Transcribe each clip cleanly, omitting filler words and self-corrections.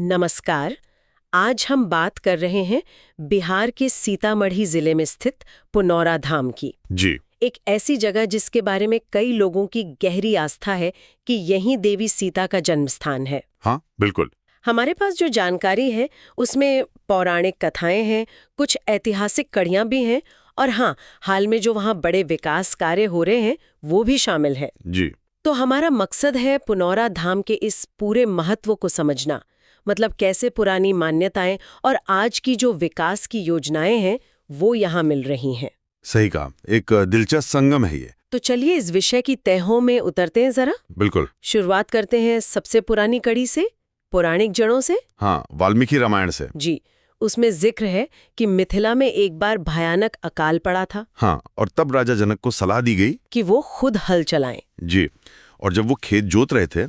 नमस्कार। आज हम बात कर रहे हैं बिहार के सीतामढ़ी जिले में स्थित पुनौरा धाम की। जी। एक ऐसी जगह जिसके बारे में कई लोगों की गहरी आस्था है कि यहीं देवी सीता का जन्म स्थान है। हाँ, बिल्कुल। हमारे पास जो जानकारी है उसमें पौराणिक कथाएं हैं, कुछ ऐतिहासिक कड़ियां भी हैं और हाँ, हाल में जो वहाँ बड़े विकास कार्य हो रहे हैं वो भी शामिल है। जी। तो हमारा मकसद है पुनौरा धाम के इस पूरे महत्व को समझना, मतलब कैसे पुरानी मान्यताएं और आज की जो विकास की योजनाएं हैं वो यहाँ मिल रही हैं। सही कहा, एक दिलचस्प संगम है ये। तो चलिए इस विषय की तहों में उतरते हैं जरा। बिल्कुल। शुरुआत करते हैं सबसे पुरानी कड़ी से, पौराणिक जड़ों से। हाँ, वाल्मीकि रामायण से। जी, उसमें जिक्र है कि मिथिला में एक बार भयानक अकाल पड़ा था। हाँ, और तब राजा जनक को सलाह दी गई कि वो खुद हल चलाएं। जी। और जब वो खेत जोत रहे थे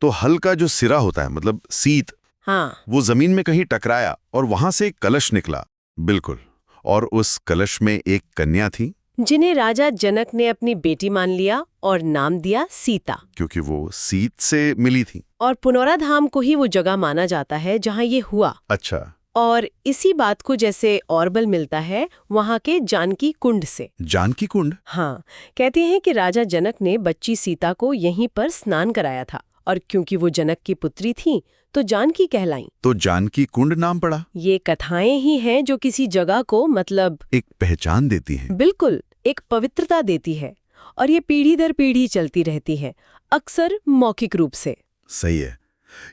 तो हल का जो सिरा होता है, मतलब सीत, हाँ, वो जमीन में कहीं टकराया और वहां से एक कलश निकला। बिल्कुल। और उस कलश में एक कन्या थी, जिन्हें राजा जनक ने अपनी बेटी मान लिया और नाम दिया सीता, क्योंकि वो सीत से मिली थी। और पुनौरा धाम को ही वो जगह माना जाता है जहाँ ये हुआ। अच्छा। और इसी बात को जैसे और बल मिलता है वहाँ के जानकी कुंड से। जानकी कुंड? हाँ, कहते हैं कि राजा जनक ने बच्ची सीता को यहीं पर स्नान कराया था और क्योंकि वो जनक की पुत्री थी तो जानकी कहलाई। तो जानकी कुंड नाम पड़ा। ये कथाएं ही हैं जो किसी जगह को मतलब एक पहचान देती हैं। बिल्कुल, एक पवित्रता देती है और ये पीढ़ी दर पीढ़ी चलती रहती है, अक्सर मौखिक रूप से। सही है,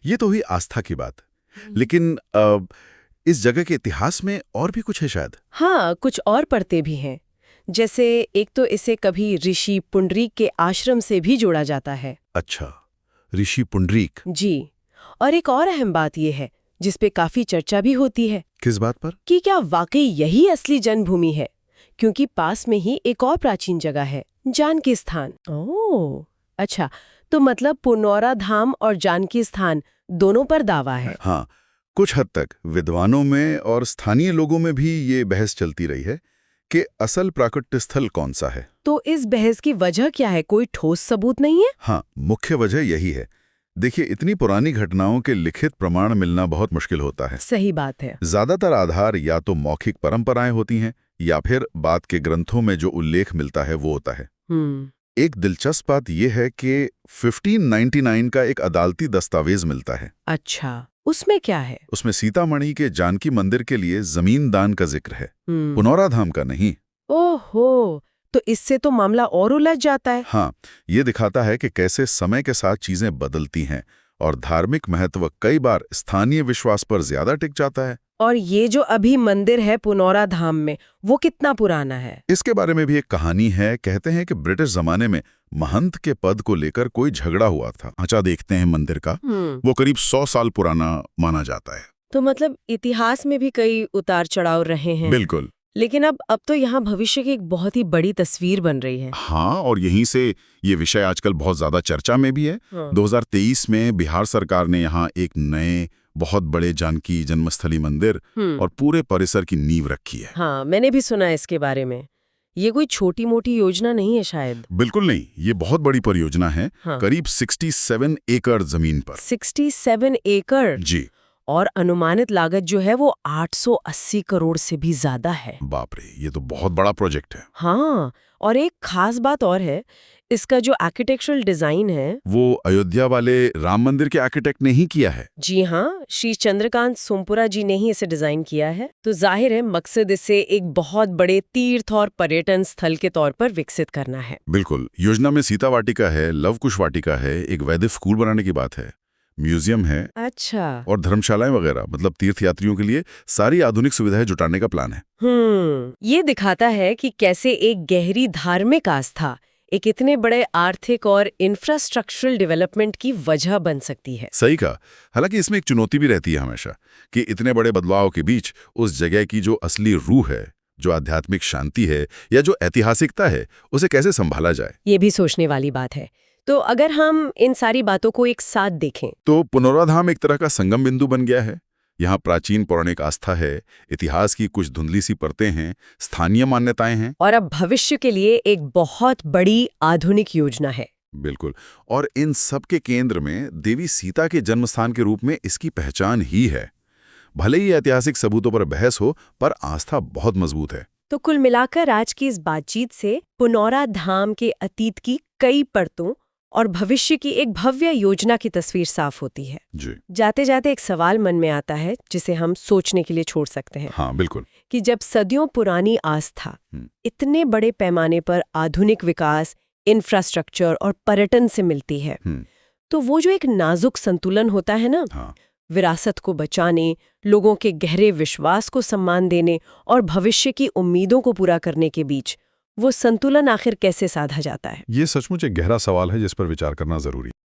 ये तो हुई आस्था की बात। लेकिन इस जगह के इतिहास में और भी कुछ है शायद। हाँ, कुछ और परतें भी हैं। जैसे एक तो इसे कभी ऋषि पुंडरीक के आश्रम से भी जोड़ा जाता है। अच्छा, ऋषि पुंडरीक। जी, और एक और अहम बात यह है जिसपे काफी चर्चा भी होती है। किस बात पर? कि क्या वाकई यही असली जन्मभूमि है, क्योंकि पास में ही एक और प्राचीन जगह है, जानकी स्थान। ओह, अच्छा, तो मतलब पुनौरा धाम और जानकी स्थान दोनों पर दावा है। हाँ, कुछ हद तक विद्वानों में और स्थानीय लोगों में भी ये बहस चलती रही है कि असल प्राकट्य स्थल कौन सा है। तो इस बहस की वजह क्या है? कोई ठोस सबूत नहीं है? हाँ, मुख्य वजह यही है। देखिए, इतनी पुरानी घटनाओं के लिखित प्रमाण मिलना बहुत मुश्किल होता है। सही बात है। ज्यादातर आधार या तो मौखिक परंपराएं होती हैं या फिर बाद के ग्रंथों में जो उल्लेख मिलता है वो होता है। एक दिलचस्प बात यह है कि 1599 का एक अदालती दस्तावेज मिलता है। अच्छा, उसमें क्या है? उसमें सीतामढ़ी के जानकी मंदिर के लिए जमीन दान का जिक्र है, पुनौरा धाम का नहीं। ओहो, तो इससे तो मामला और उलझ जाता है। हाँ, ये दिखाता है कि कैसे समय के साथ चीजें बदलती हैं और धार्मिक महत्व कई बार स्थानीय विश्वास पर ज्यादा टिक जाता है। और ये जो अभी मंदिर है पुनौरा धाम में, वो कितना पुराना है? इसके बारे में भी एक कहानी है। कहते हैं कि ब्रिटिश जमाने में महंत के पद को लेकर कोई झगड़ा हुआ था। ढांचा देखते हैं मंदिर का, वो करीब 100 साल पुराना माना जाता है। तो मतलब इतिहास में भी कई उतार चढ़ाव रहे हैं। बिल्कुल। लेकिन अब तो यहाँ भविष्य की एक बहुत ही बड़ी तस्वीर बन रही है। हाँ, और यहीं से ये विषय आजकल बहुत ज्यादा चर्चा में भी है। 2023 में बिहार सरकार ने यहाँ एक नए बहुत बड़े जानकी जन्मस्थली मंदिर और पूरे परिसर की नींव रखी है। हाँ, मैंने भी सुना है इसके बारे में। ये कोई छोटी मोटी योजना नहीं है शायद। बिल्कुल नहीं, ये बहुत बड़ी परियोजना है। हाँ। करीब 67 एकड़ जमीन पर। 67 एकड़? जी। और अनुमानित लागत जो है वो 880 करोड़ से भी ज्यादा है। बाप रे, ये तो बहुत बड़ा प्रोजेक्ट है। हाँ, और एक खास बात और है, इसका जो आर्किटेक्चरल डिजाइन है वो अयोध्या वाले राम मंदिर के आर्किटेक्ट ने ही किया है। जी हाँ, श्री चंद्रकांत सोमपुरा जी ने ही इसे डिजाइन किया है। तो जाहिर है मकसद इसे एक बहुत बड़े तीर्थ और पर्यटन स्थल के तौर पर विकसित करना है। बिल्कुल। योजना में सीता वाटिका है, लव कुश वाटिका है, एक वैदिक स्कूल बनाने की बात है, म्यूजियम है। अच्छा। और धर्मशालाएं वगैरह, मतलब तीर्थ यात्रियों के लिए सारी आधुनिक सुविधाएं जुटाने का प्लान है। ये दिखाता है कि कैसे एक गहरी धार्मिक आस्था एक इतने बड़े आर्थिक और इंफ्रास्ट्रक्चरल डेवलपमेंट की वजह बन सकती है। सही कहा। हालांकि इसमें एक चुनौती भी रहती है हमेशा कि इतने बड़े बदलाव के बीच उस जगह की जो असली रूह है, जो आध्यात्मिक शांति है या जो ऐतिहासिकता है, उसे कैसे संभाला जाए। ये भी सोचने वाली बात है। तो अगर हम इन सारी बातों को एक साथ देखें तो पुनौरा धाम एक तरह का संगम बिंदु बन गया है। यहाँ प्राचीन पौराणिक आस्था है, इतिहास की कुछ धुंधली सी परतें हैं, स्थानीय मान्यताएं हैं, और अब भविष्य के लिए एक बहुत बड़ी आधुनिक योजना है। बिल्कुल। और इन सब के केंद्र में देवी सीता के जन्मस्थान के रूप में इसकी पहचान ही है। भले ही ऐतिहासिक सबूतों पर बहस हो, पर आस्था बहुत मजबूत है। तो कुल मिलाकर आज की इस बातचीत से पुनौरा धाम के अतीत की कई परतों और भविष्य की एक भव्य योजना की तस्वीर साफ होती है। जी जाते जाते एक सवाल मन में आता है जिसे हम सोचने के लिए छोड़ सकते हैं। हाँ, बिल्कुल। कि जब सदियों पुरानी आस्था इतने बड़े पैमाने पर आधुनिक विकास, इंफ्रास्ट्रक्चर और पर्यटन से मिलती है, तो वो जो एक नाजुक संतुलन होता है ना, हाँ, विरासत को बचाने, लोगों के गहरे विश्वास को सम्मान देने और भविष्य की उम्मीदों को पूरा करने के बीच, वो संतुलन आखिर कैसे साधा जाता है? ये सचमुच एक गहरा सवाल है जिस पर विचार करना जरूरी है।